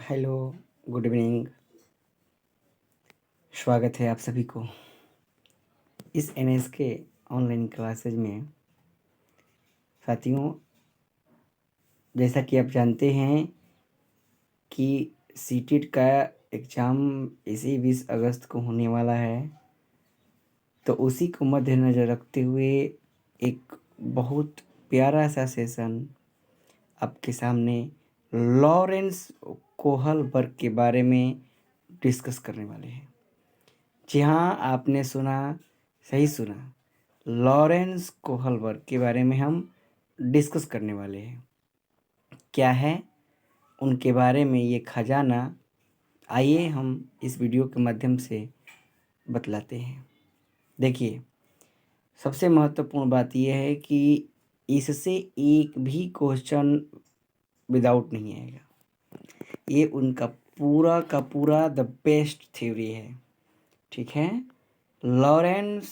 Hello, good evening. स्वागत है आप सभी को इस एनएस के ऑनलाइन क्लासेज में। साथियों, जैसा कि आप जानते हैं कि सीटेट का एग्ज़ाम इसी 20 अगस्त को होने वाला है, तो उसी को मद्देनज़र रखते हुए एक बहुत प्यारा सा सेशन आपके सामने लॉरेंस कोहलबर्ग के बारे में डिस्कस करने वाले हैं। जी हाँ, आपने सुना, सही सुना, लॉरेंस कोहलबर्ग के बारे में हम डिस्कस करने वाले हैं। क्या है उनके बारे में ये खजाना, आइए हम इस वीडियो के माध्यम से बतलाते हैं। देखिए, सबसे महत्वपूर्ण बात यह है कि इससे एक भी क्वेश्चन विदाउट नहीं आएगा। ये उनका पूरा का पूरा द बेस्ट थ्योरी है, ठीक है। Lawrence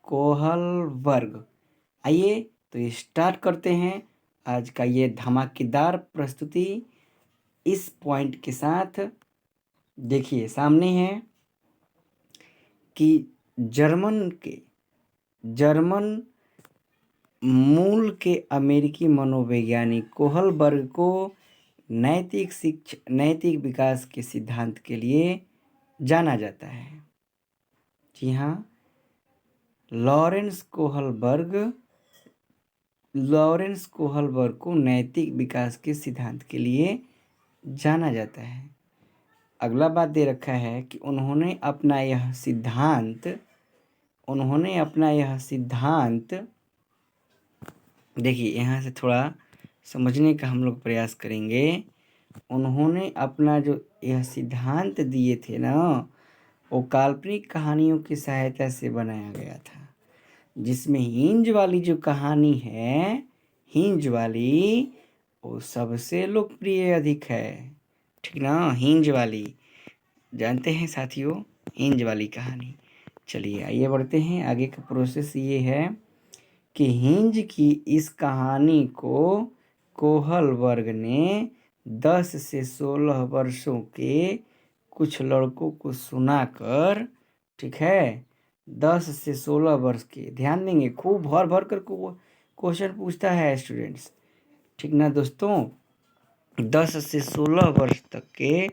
Kohlberg. आइए तो स्टार्ट करते हैं आज का ये धमाकेदार प्रस्तुति इस पॉइंट के साथ। देखिए, सामने है कि जर्मन मूल के अमेरिकी मनोवैज्ञानिक कोहलबर्ग को नैतिक विकास के सिद्धांत के लिए जाना जाता है। जी हाँ, लॉरेंस कोहलबर्ग को नैतिक विकास के सिद्धांत के लिए जाना जाता है। अगला बात दे रखा है कि उन्होंने अपना यह सिद्धांत देखिए, यहाँ से थोड़ा समझने का हम लोग प्रयास करेंगे। उन्होंने अपना जो यह सिद्धांत दिए थे ना, वो काल्पनिक कहानियों की सहायता से बनाया गया था, जिसमें हिंज वाली जो कहानी है, हिंज वाली, वो सबसे लोकप्रिय अधिक है, ठीक ना। हिंज वाली जानते हैं साथियों, हिंज वाली कहानी। चलिए आइए बढ़ते हैं। आगे का प्रोसेस ये है कि हिंज की इस कहानी को कोहलबर्ग ने 10 से 16 वर्षों के कुछ लड़कों को सुनाकर, ठीक है, 10 से 16 वर्ष के, ध्यान देंगे, खूब भर भर कर क्वेश्चन पूछता है स्टूडेंट्स, ठीक ना दोस्तों। 10 से 16 वर्ष तक के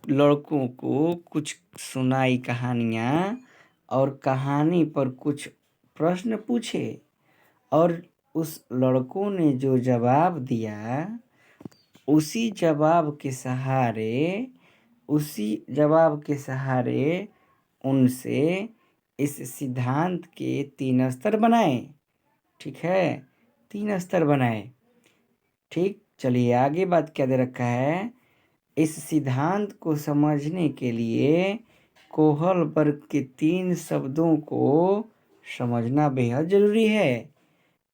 लड़कों को कुछ सुनाई कहानियाँ और कहानी पर कुछ प्रश्न पूछे, और उस लड़कों ने जो जवाब दिया, उसी जवाब के सहारे उनसे इस सिद्धांत के 3 स्तर बनाए, ठीक है, 3 स्तर बनाए, ठीक। चलिए आगे बात क्या दे रखा है। इस सिद्धांत को समझने के लिए कोहलबर्ग के 3 शब्दों को समझना बेहद जरूरी है।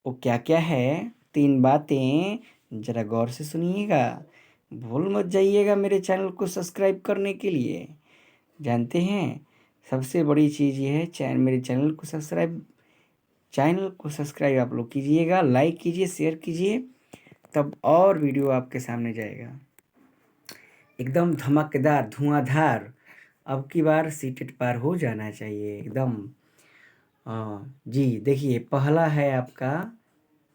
वो क्या क्या है, 3 बातें, जरा गौर से सुनिएगा, भूल मत जाइएगा मेरे चैनल को सब्सक्राइब करने के लिए। जानते हैं, सबसे बड़ी चीज़ ये है, मेरे चैनल को सब्सक्राइब आप लोग कीजिएगा, लाइक कीजिए, शेयर कीजिए, तब और वीडियो आपके सामने जाएगा एकदम धमाकेदार, धुआंधार। अब की बार सीटेट पार हो जाना चाहिए एकदम। जी देखिए, पहला है आपका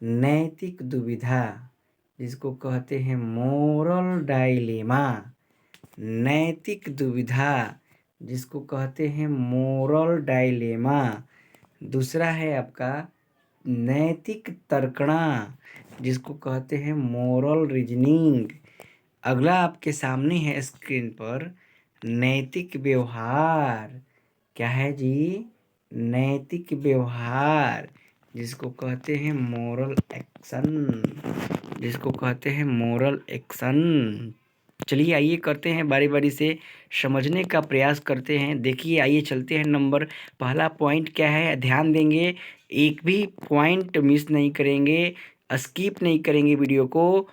नैतिक दुविधा, जिसको कहते हैं मोरल डायलेमा। नैतिक दुविधा, जिसको कहते हैं मोरल डायलेमा। दूसरा है आपका नैतिक तर्कणा, जिसको कहते हैं मोरल रीजनिंग। अगला आपके सामने है स्क्रीन पर नैतिक व्यवहार। क्या है जी? नैतिक व्यवहार, जिसको कहते हैं मोरल एक्शन। चलिए आइए करते हैं, बारी बारी से समझने का प्रयास करते हैं। देखिए, आइए चलते हैं। पहला पॉइंट क्या है, ध्यान देंगे, एक भी पॉइंट मिस नहीं करेंगे, स्किप नहीं करेंगे वीडियो को।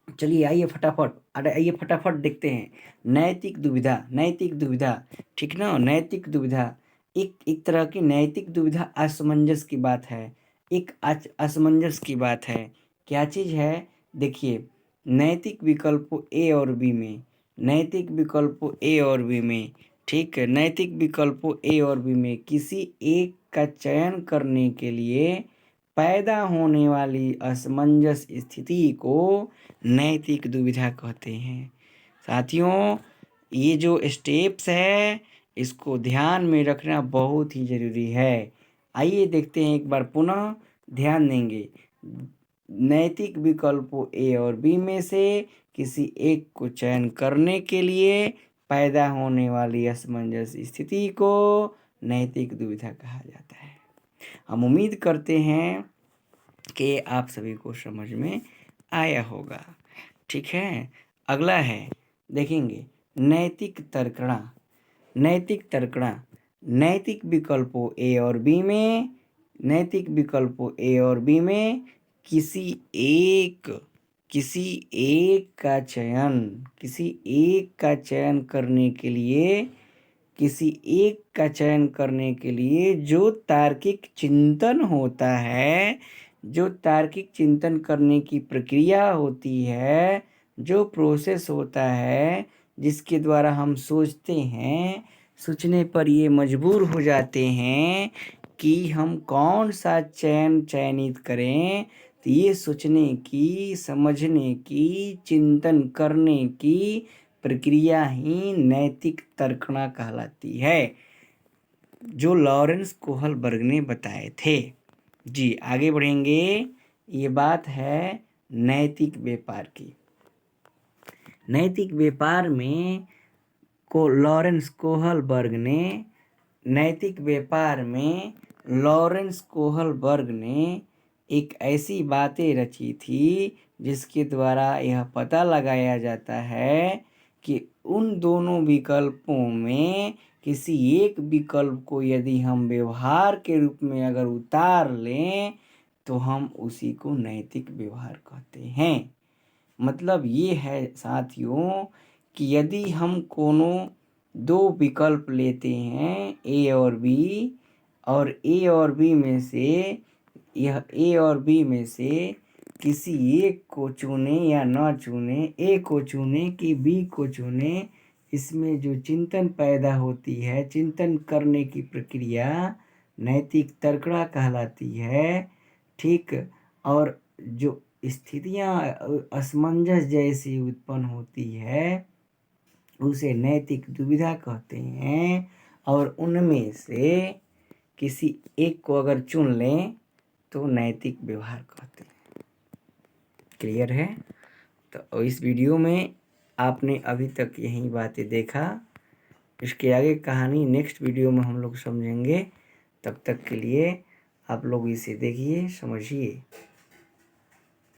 चलिए आइए फटाफट देखते हैं। नैतिक दुविधा, ठीक ना। नैतिक दुविधा एक तरह की नैतिक दुविधा असमंजस की बात है, एक असमंजस की बात है। क्या चीज़ है? देखिए, नैतिक विकल्पों ए और बी में नैतिक विकल्पों ए और बी में, ठीक है, नैतिक विकल्पों ए और बी में किसी एक का चयन करने के लिए पैदा होने वाली असमंजस स्थिति को नैतिक दुविधा कहते हैं। साथियों, ये जो स्टेप्स है इसको ध्यान में रखना बहुत ही जरूरी है। आइए देखते हैं एक बार पुनः, ध्यान देंगे। नैतिक विकल्पों ए और बी में से किसी एक को चयन करने के लिए पैदा होने वाली असमंजस स्थिति को नैतिक दुविधा कहा जाता है। हम उम्मीद करते हैं कि आप सभी को समझ में आया होगा, ठीक है। अगला है, देखेंगे नैतिक तर्कणा। नैतिक तर्कणा, नैतिक विकल्पों ए और बी में, नैतिक विकल्पों ए और बी में किसी एक का चयन करने के लिए, किसी एक का चयन करने के लिए जो तार्किक चिंतन होता है, जो तार्किक चिंतन करने की प्रक्रिया होती है, जो प्रोसेस होता है जिसके द्वारा हम सोचते हैं, सोचने पर ये मजबूर हो जाते हैं कि हम कौन सा चयनित करें। तो ये सोचने की, समझने की, चिंतन करने की प्रक्रिया ही नैतिक तर्कणा कहलाती है, जो लॉरेंस कोहलबर्ग ने बताए थे। जी आगे बढ़ेंगे। ये बात है नैतिक व्यापार की। नैतिक व्यापार में लॉरेंस कोहलबर्ग ने, नैतिक व्यापार में लॉरेंस कोहलबर्ग ने एक ऐसी बातें रची थी जिसके द्वारा यह पता लगाया जाता है कि उन दोनों विकल्पों में किसी एक विकल्प को यदि हम व्यवहार के रूप में अगर उतार लें तो हम उसी को नैतिक व्यवहार कहते हैं। मतलब ये है साथियों कि यदि हम कोनो दो विकल्प लेते हैं ए और बी, और ए और बी में से, यह ए और बी में से किसी एक को चुने या ना चुने, ए को चुने कि बी को चुने, इसमें जो चिंतन पैदा होती है, चिंतन करने की प्रक्रिया नैतिक तर्कणा कहलाती है, ठीक। और जो स्थितियां असमंजस जैसी उत्पन्न होती है उसे नैतिक दुविधा कहते हैं, और उनमें से किसी एक को अगर चुन लें तो नैतिक व्यवहार कहते हैं। क्लियर है? तो इस वीडियो में आपने अभी तक यही बातें देखा, इसके आगे कहानी नेक्स्ट वीडियो में हम लोग समझेंगे। तब तक के लिए आप लोग इसे देखिए, समझिए।